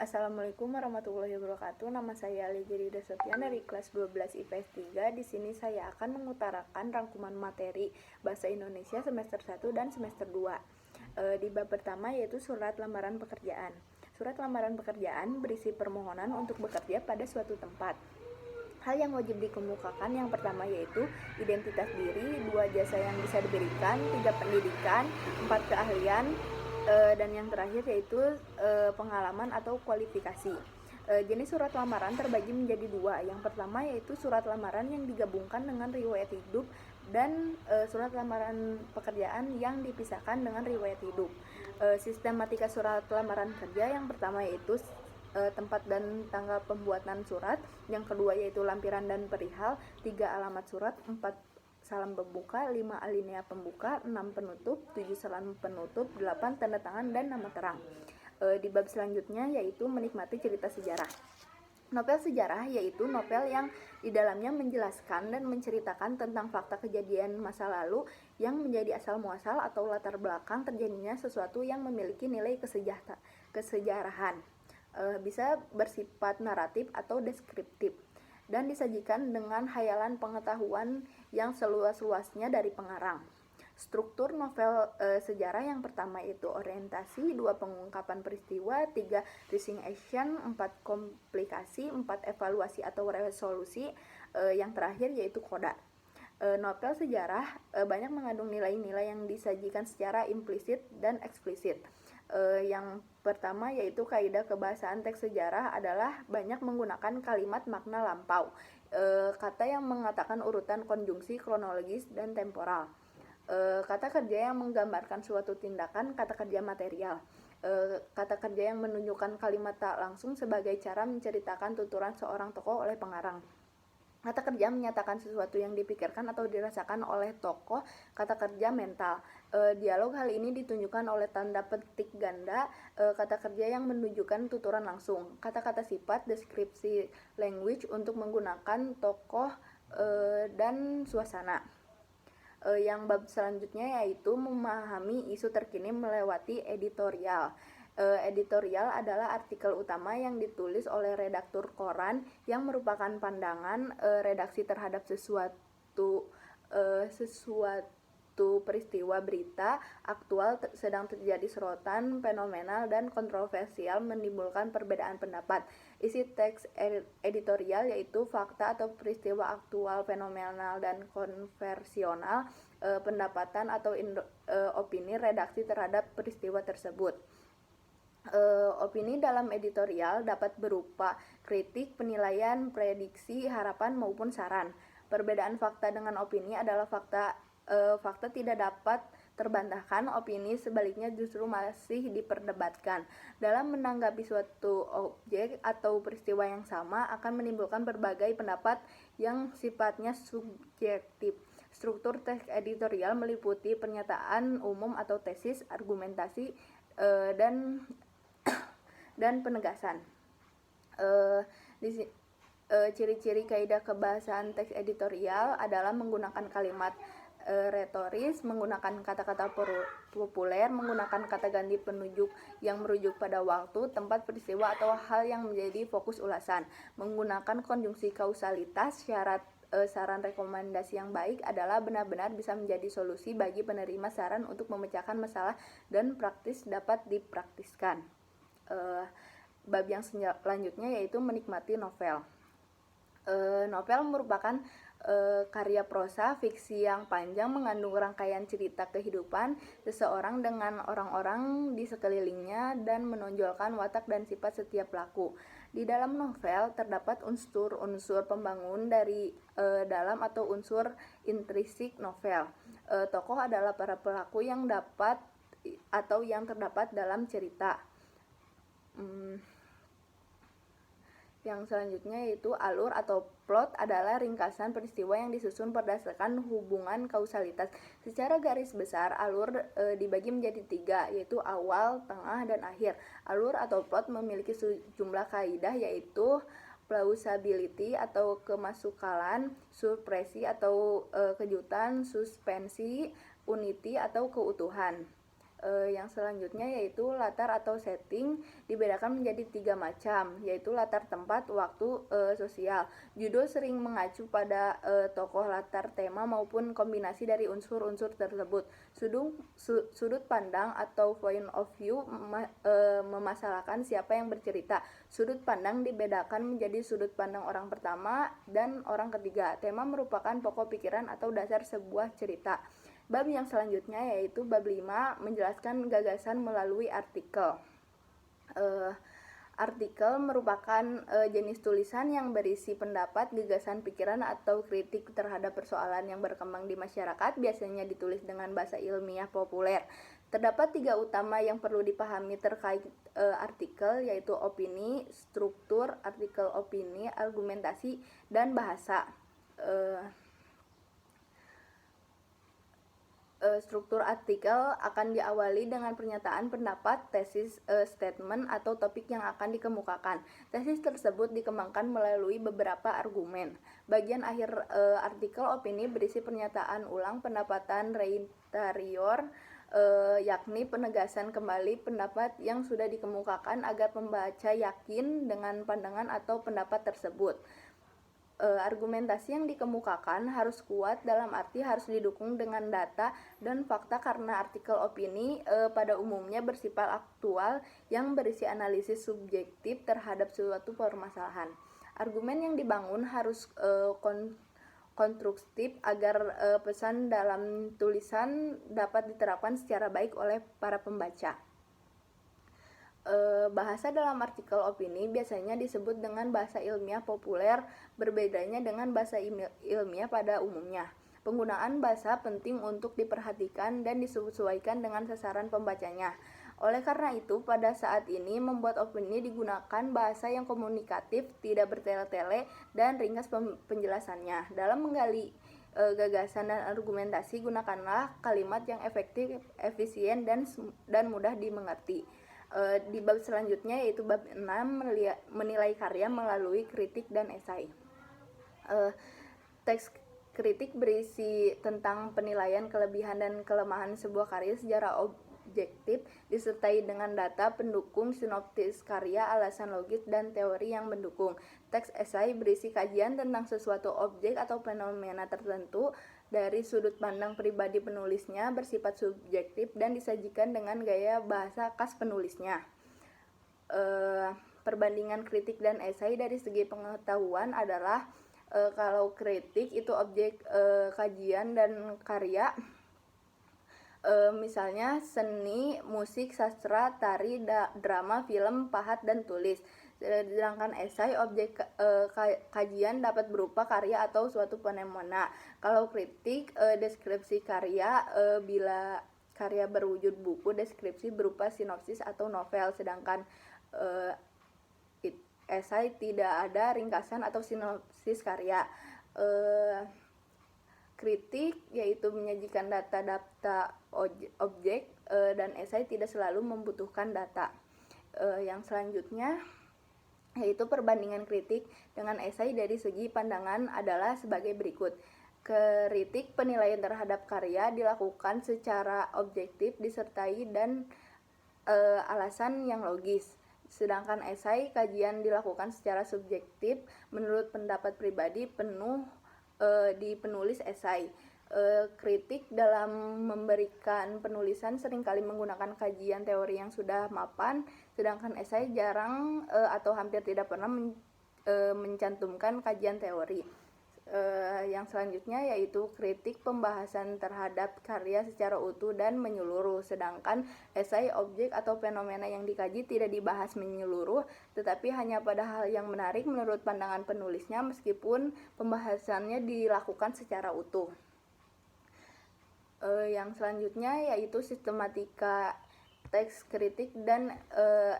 Assalamualaikum warahmatullahi wabarakatuh. Nama saya Alijirida Sofian dari kelas 12 IPS 3. Di sini saya akan mengutarakan rangkuman materi Bahasa Indonesia semester 1 dan semester 2. Di bab pertama yaitu surat lamaran pekerjaan. Surat lamaran pekerjaan berisi permohonan untuk bekerja pada suatu tempat. Hal yang wajib dikemukakan yang pertama yaitu identitas diri, 2 jasa yang bisa diberikan, 3 pendidikan, 4 keahlian, dan yang terakhir yaitu pengalaman atau kualifikasi. Jenis surat lamaran terbagi menjadi 2. Yang pertama yaitu surat lamaran yang digabungkan dengan riwayat hidup dan surat lamaran pekerjaan yang dipisahkan dengan riwayat hidup. Sistematika surat lamaran kerja yang pertama yaitu tempat dan tanggal pembuatan surat, yang kedua yaitu lampiran dan perihal, 3 alamat surat, 4 salam pembuka, 5 alinea pembuka, 6 penutup, 7 salam penutup, 8 tanda tangan dan nama terang. Di bab selanjutnya yaitu menikmati cerita sejarah. Novel sejarah yaitu novel yang di dalamnya menjelaskan dan menceritakan tentang fakta kejadian masa lalu yang menjadi asal muasal atau latar belakang terjadinya sesuatu yang memiliki nilai kesejarahan. Bisa bersifat naratif atau deskriptif dan disajikan dengan hayalan pengetahuan yang seluas-luasnya dari pengarang. Struktur novel sejarah yang pertama itu orientasi, 2 pengungkapan peristiwa, 3 rising action, 4 komplikasi, 4 evaluasi atau resolusi, yang terakhir yaitu koda. Novel sejarah banyak mengandung nilai-nilai yang disajikan secara implisit dan eksplisit. Yang pertama yaitu kaidah kebahasaan teks sejarah adalah banyak menggunakan kalimat makna lampau, kata yang mengatakan urutan konjungsi kronologis dan temporal, kata kerja yang menggambarkan suatu tindakan, kata kerja material, kata kerja yang menunjukkan kalimat tak langsung sebagai cara menceritakan tuturan seorang tokoh oleh pengarang. Kata kerja menyatakan sesuatu yang dipikirkan atau dirasakan oleh tokoh, kata kerja mental. Dialog hal ini ditunjukkan oleh tanda petik ganda, kata kerja yang menunjukkan tuturan langsung. Kata-kata sifat, deskripsi language untuk menggunakan tokoh dan suasana. Yang bab selanjutnya yaitu memahami isu terkini melewati editorial. Editorial adalah artikel utama yang ditulis oleh redaktur koran yang merupakan pandangan redaksi terhadap sesuatu peristiwa berita aktual sedang terjadi sorotan, fenomenal dan kontroversial menimbulkan perbedaan pendapat. Isi teks editorial yaitu fakta atau peristiwa aktual, fenomenal dan kontroversial, pendapatan atau opini redaksi terhadap peristiwa tersebut. Opini dalam editorial dapat berupa kritik, penilaian, prediksi, harapan maupun saran. Perbedaan fakta dengan opini adalah fakta tidak dapat terbantahkan, opini sebaliknya justru masih diperdebatkan. Dalam menanggapi suatu objek atau peristiwa yang sama akan menimbulkan berbagai pendapat yang sifatnya subjektif. Struktur teks editorial meliputi pernyataan umum atau tesis, argumentasi, dan penegasan. Ciri-ciri kaidah kebahasaan teks editorial adalah menggunakan kalimat retoris, menggunakan kata-kata populer, menggunakan kata ganti penunjuk yang merujuk pada waktu, tempat, peristiwa, atau hal yang menjadi fokus ulasan, menggunakan konjungsi kausalitas. Syarat saran rekomendasi yang baik adalah benar-benar bisa menjadi solusi bagi penerima saran untuk memecahkan masalah dan praktis dapat dipraktiskan. Bab yang selanjutnya yaitu menikmati novel. Novel merupakan karya prosa fiksi yang panjang mengandung rangkaian cerita kehidupan seseorang dengan orang-orang di sekelilingnya dan menonjolkan watak dan sifat setiap pelaku. Di dalam novel terdapat unsur-unsur pembangun dari dalam atau unsur intrinsik novel. Tokoh adalah para pelaku yang dapat atau yang terdapat dalam cerita. Yang selanjutnya yaitu alur atau plot adalah ringkasan peristiwa yang disusun berdasarkan hubungan kausalitas. Secara garis besar alur dibagi menjadi 3 yaitu awal, tengah, dan akhir. Alur atau plot memiliki sejumlah kaidah yaitu plausibility atau kemasukalan, surpresi atau kejutan, suspensi, unity atau keutuhan. Yang selanjutnya yaitu latar atau setting dibedakan menjadi 3 macam, yaitu latar tempat, waktu, sosial. Judul sering mengacu pada tokoh, latar, tema maupun kombinasi dari unsur-unsur tersebut. Sudut pandang atau point of view memasalahkan siapa yang bercerita. Sudut pandang dibedakan menjadi sudut pandang orang pertama dan orang ketiga. Tema merupakan pokok pikiran atau dasar sebuah cerita. Bab yang selanjutnya yaitu bab 5, menjelaskan gagasan melalui artikel. Artikel merupakan jenis tulisan yang berisi pendapat, gagasan, pikiran, atau kritik terhadap persoalan yang berkembang di masyarakat, biasanya ditulis dengan bahasa ilmiah populer. Terdapat 3 utama yang perlu dipahami terkait artikel, yaitu opini, struktur artikel opini, argumentasi, dan bahasa. Struktur artikel akan diawali dengan pernyataan pendapat, tesis, statement, atau topik yang akan dikemukakan. Tesis tersebut dikembangkan melalui beberapa argumen. Bagian akhir artikel opini berisi pernyataan ulang, pendapatan reinterior, yakni penegasan kembali pendapat yang sudah dikemukakan agar pembaca yakin dengan pandangan atau pendapat tersebut. Argumentasi yang dikemukakan harus kuat, dalam arti harus didukung dengan data dan fakta, karena artikel opini pada umumnya bersifat aktual yang berisi analisis subjektif terhadap suatu permasalahan. Argumen yang dibangun harus konstruktif agar pesan dalam tulisan dapat diterapkan secara baik oleh para pembaca. Bahasa dalam artikel opini biasanya disebut dengan bahasa ilmiah populer, berbedanya dengan bahasa ilmiah pada umumnya. Penggunaan bahasa penting untuk diperhatikan dan disesuaikan dengan sasaran pembacanya. Oleh karena itu, pada saat ini membuat opini digunakan bahasa yang komunikatif, tidak bertele-tele, dan ringkas penjelasannya. Dalam menggali gagasan dan argumentasi, gunakanlah kalimat yang efektif, efisien, dan mudah dimengerti. Di bab selanjutnya yaitu bab 6, menilai karya melalui kritik dan esai. Teks kritik berisi tentang penilaian kelebihan dan kelemahan sebuah karya secara objektif, disertai dengan data pendukung, sinopsis karya, alasan logis, dan teori yang mendukung. Teks esai berisi kajian tentang sesuatu objek atau fenomena tertentu dari sudut pandang pribadi penulisnya, bersifat subjektif, dan disajikan dengan gaya bahasa khas penulisnya. Perbandingan kritik dan esai dari segi pengetahuan adalah kalau kritik itu objek kajian dan karya, misalnya seni, musik, sastra, tari, drama, film, pahat, dan tulis. Sedangkan esai objek kajian dapat berupa karya atau suatu fenomena. Kalau kritik deskripsi karya, bila karya berwujud buku, deskripsi berupa sinopsis atau novel. Sedangkan esai tidak ada ringkasan atau sinopsis karya. Kritik yaitu menyajikan data-data objek, dan esai tidak selalu membutuhkan data. Yang selanjutnya yaitu perbandingan kritik dengan esai dari segi pandangan adalah sebagai berikut. Kritik penilaian terhadap karya dilakukan secara objektif disertai dan alasan yang logis. Sedangkan esai kajian dilakukan secara subjektif menurut pendapat pribadi penuh di penulis esai. Kritik dalam memberikan penulisan seringkali menggunakan kajian teori yang sudah mapan, sedangkan esai jarang atau hampir tidak pernah mencantumkan kajian teori. Yang selanjutnya yaitu kritik pembahasan terhadap karya secara utuh dan menyeluruh, sedangkan esai objek atau fenomena yang dikaji tidak dibahas menyeluruh, tetapi hanya pada hal yang menarik menurut pandangan penulisnya, meskipun pembahasannya dilakukan secara utuh. Yang selanjutnya yaitu sistematika teks kritik dan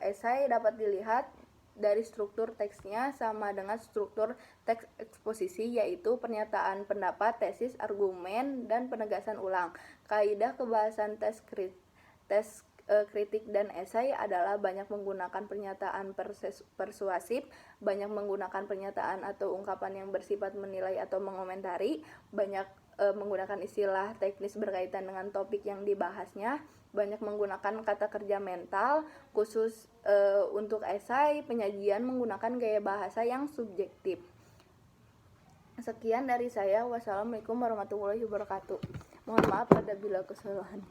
esai dapat dilihat dari struktur teksnya sama dengan struktur teks eksposisi, yaitu pernyataan pendapat, tesis, argumen, dan penegasan ulang. Kaidah kebahasan teks kritik dan esai adalah banyak menggunakan pernyataan persuasif, banyak menggunakan pernyataan atau ungkapan yang bersifat menilai atau mengomentari, banyak menggunakan istilah teknis berkaitan dengan topik yang dibahasnya, banyak menggunakan kata kerja mental, khusus untuk esai penyajian menggunakan gaya bahasa yang subjektif. Sekian dari saya. Wassalamualaikum warahmatullahi wabarakatuh. Mohon maaf apabila kesalahan.